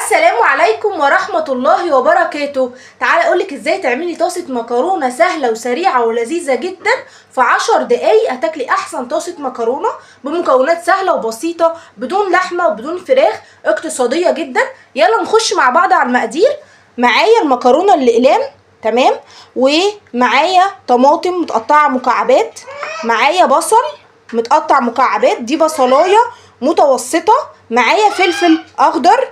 السلام عليكم ورحمة الله وبركاته. تعالى اقولك ازاي تعملي طاسة مكرونة سهلة وسريعة ولذيذة جدا. في 10 دقايق هتاكلي احسن طاسة مكرونة بمكونات سهلة وبسيطة، بدون لحمة وبدون فراخ، اقتصادية جدا. يلا نخش مع بعض على المقادير. معايا المكرونة الاقلام، تمام، ومعايا طماطم متقطعة مكعبات، معايا بصل متقطع مكعبات، دي بصلاية متوسطة، معايا فلفل اخضر،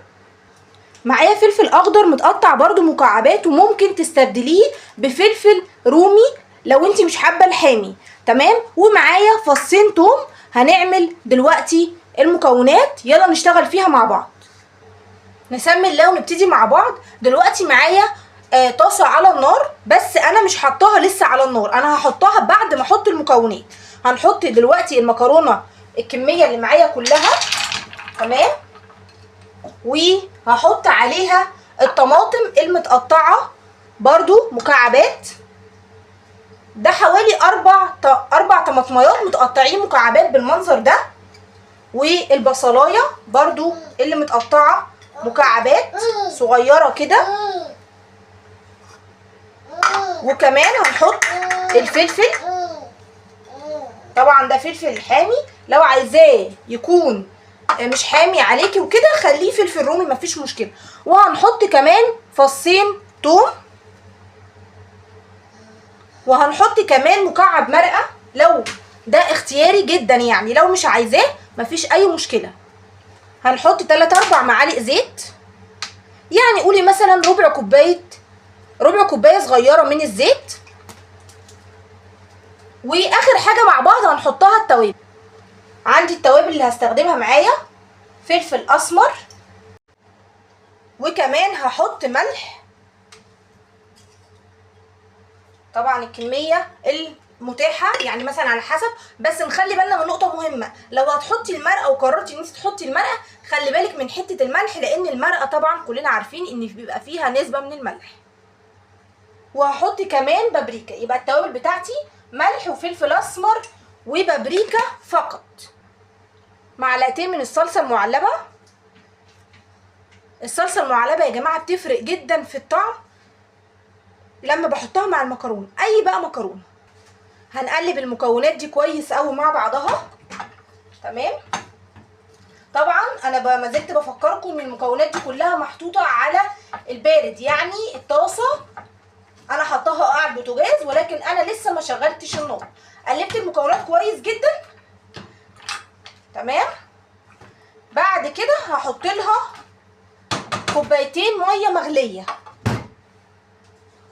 معايا فلفل اخضر متقطع برضو مكعبات، وممكن تستبدليه بفلفل رومي لو انت مش حابه الحامي، تمام. ومعايا فصين توم. هنعمل دلوقتي المكونات، يلا نشتغل فيها مع بعض. نسمي الله ونبتدي مع بعض. دلوقتي معايا طاسه على النار، بس انا مش حطاها لسه على النار، انا هحطها بعد ما احط المكونات. هنحط دلوقتي المكرونه الكميه اللي معايا كلها، تمام، وهحط عليها الطماطم المتقطعه برضو مكعبات، ده حوالي اربع طماطميات متقطعين مكعبات بالمنظر ده، والبصلايه برضو اللي متقطعه مكعبات صغيره كده، وكمان هنحط الفلفل. طبعا ده فلفل حامي، لو عايزاه يكون مش حامي عليكي وكده خليه فلفل رومي مفيش مشكله. وهنحط كمان فصين توم، وهنحط كمان مكعب مرقه، لو ده اختياري جدا، يعني لو مش عايزاه مفيش اي مشكله. هنحط 3-4 معالق زيت، يعني قولي مثلا ربع كوبايه صغيره من الزيت. واخر حاجه مع بعض هنحطها التوابل. عندي التوابل اللي هستخدمها معايا فلفل اسمر، وكمان هحط ملح، طبعا الكميه المتاحه يعني مثلا على حسب، بس نخلي بالنا من نقطه مهمه. لو هتحطي المرقه وقررتي ان انت تحطي المرقه، خلي بالك من حته الملح، لان المرقه طبعا كلنا عارفين ان بيبقى فيها نسبه من الملح. وهحط كمان بابريكا. يبقى التوابل بتاعتي ملح وفلفل اسمر وبابريكا فقط. معلقتين من الصلصه المعلبه. الصلصه المعلبه يا جماعه بتفرق جدا في الطعم لما بحطها مع المكرونه، اي بقى مكرونه. هنقلب المكونات دي كويس قوي مع بعضها، تمام. طبعا انا ما زلت بفكركم ان المكونات دي كلها محطوطه على البارد، يعني الطاسه انا حطاها على البوتاجاز، ولكن انا لسه ما شغلتش النار. قلبت المكونات كويس جدا، تمام. بعد كده هحط لها كوبايتين ميه مغليه.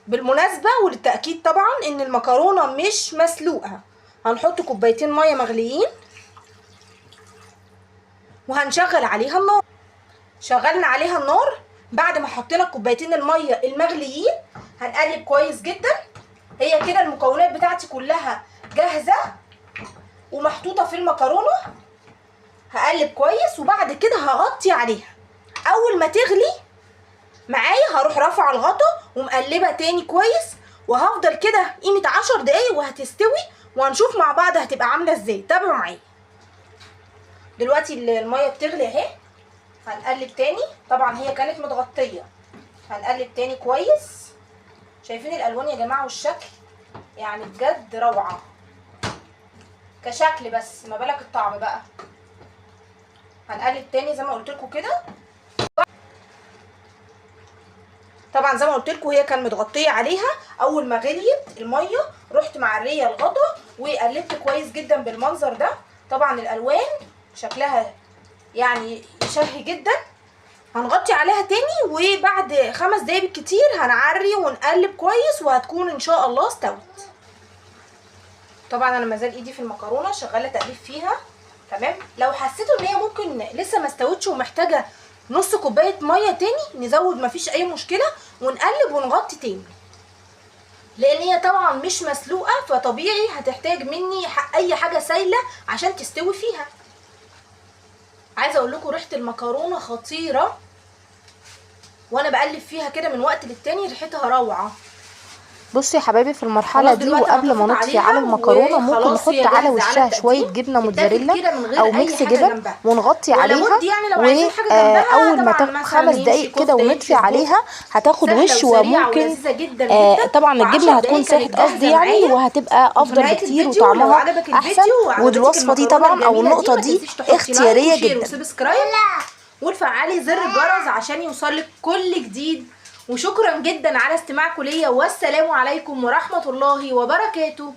بالمناسبه وللتاكيد طبعا ان المكرونه مش مسلوقه، هنحط كوبايتين ميه مغليين، وهنشغل عليها النار. شغلنا عليها النار بعد ما حطينا كوبايتين الميه المغليين، هنقلب كويس جدا. هي كده المكونات بتاعتي كلها جاهزه ومحطوطه في المكرونه. هقلب كويس، وبعد كده هغطي عليها. اول ما تغلي معايا هروح رافعه الغطا ومقلبه تاني كويس، وهفضل كده قيمه 10 دقايق وهتستوي، وهنشوف مع بعض هتبقى عامله ازاي. تابعوا معايا. دلوقتي الميه بتغلي اهي، هنقلب تاني. طبعا هي كانت متغطيه، هنقلب تاني كويس. شايفين الالوان يا جماعه والشكل؟ يعني بجد روعه كشكل، بس ما بالك الطعم بقى. هنقلب تاني زي ما قلت لكم كده. طبعا زي ما قلت لكم هي كان متغطيه عليها. اول ما غليت الميه رحت معريه الغطا وقلبت كويس جدا بالمنظر ده. طبعا الالوان شكلها يعني يشهي جدا. هنغطي عليها تاني، وبعد 5 دقايق بالكتير هنعري ونقلب كويس، وهتكون ان شاء الله استوت. طبعا انا مازال ايدي في المكرونه شغاله تقليب فيها، تمام. لو حسيتوا ان هي ممكن لسه ما استوتش ومحتاجه نص كوبايه ميه تاني نزود، مفيش اي مشكله، ونقلب ونغطي تاني، لان هي طبعا مش مسلوقه، فطبيعي هتحتاج مني اي حاجه سايله عشان تستوي فيها. عايزه اقول لكم ريحه المكرونه خطيره، وانا بقلب فيها كده من وقت للتاني ريحتها روعه. بصوا يا حبايبي في المرحله دي وقبل ما نطفي على المكرونه ممكن نحط على وشها شويه جبنه موتزاريلا او ميكس جبن ونغطي عليها، واول ما تاخد 5 دقايق كده ونطفي عليها هتاخد وش. وممكن طبعا الجبنه هتكون ساحت قصدي يعني، وهتبقى افضل بكتير وطعمها احسن. والوصفه دي طبعا او النقطه دي اختياريه جدا. وسبسكرايب وتفعلي زر الجرس عشان يوصلك كل جديد. وشكرا جدا على استماعكم ليا، والسلام عليكم ورحمه الله وبركاته.